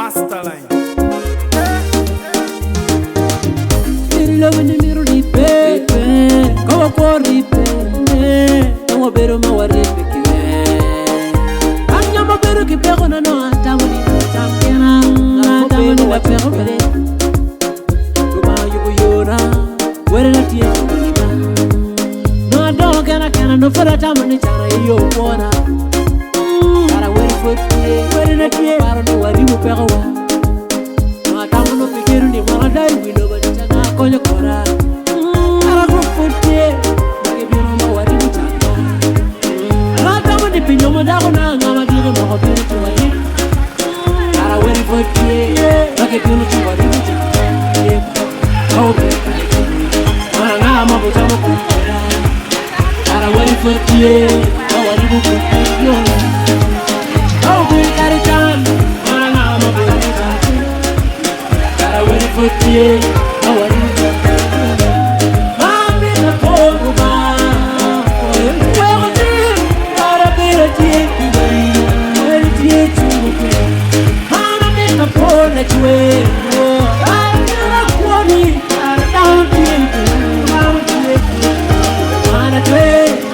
Masterline. Love ni miru ni pepe, kawa kwa ripe, kawa beru mawa ripe kiwe. Anya ma beru kipe kona no atamu ni tamkena, atamu ni wapero bere. Kuma yubu yona, were na tiye kuliba. No adoro kena no fara tamu ni chara iyo kuona. Kara were fotiye, were na tiye, kara no waribu peko wa. No atamu no fikiru ni mwana dari wino bani chana konyo kora. Kara kufotiye, bagi bino ma waribu chana. No atamu ni pinyo madako na ngama diro no hobiru tuwa hip. Kara were fotiye, bagi bino tuwa waribu chana. Kau beka mana ngama butamu kukora. Kara were fotiye, kau waribu kukora. Kau beka ritan, mana ngama butamu kukora. Kara were fotiye, kau waribu kukora. Mami na kogu ba, wego tiye, kara bera tiye kubari, were tiye chumuke. Mana mika pole chwe, kara kwani, kara down tiye kara tiye mana chwe,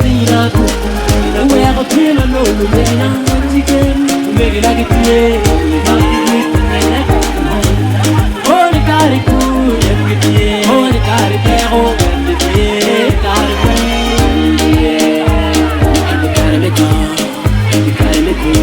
tina kuku, tina wego tiye na no lumena, chicken, umegi lagi tiye, Holy kari ku, holy kari pero, kari me go, kari me go,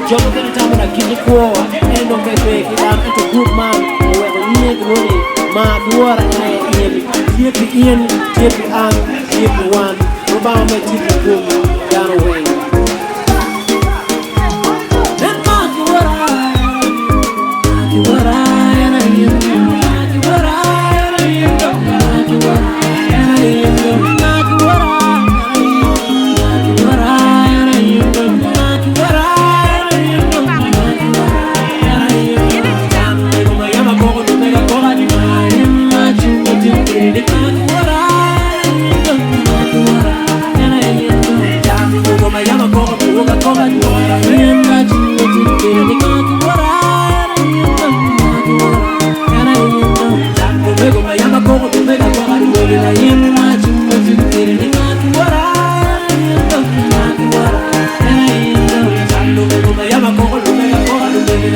Jump in the time when I give the call, ain't no make it, I'm into group man, Nick Rooney, Mark Water, Jippy in, Jippy out, Jippy one, Obama, Jippy Boom, down away. Then Mark Water, and I am Mark Water, and I am Mark Water.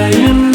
I am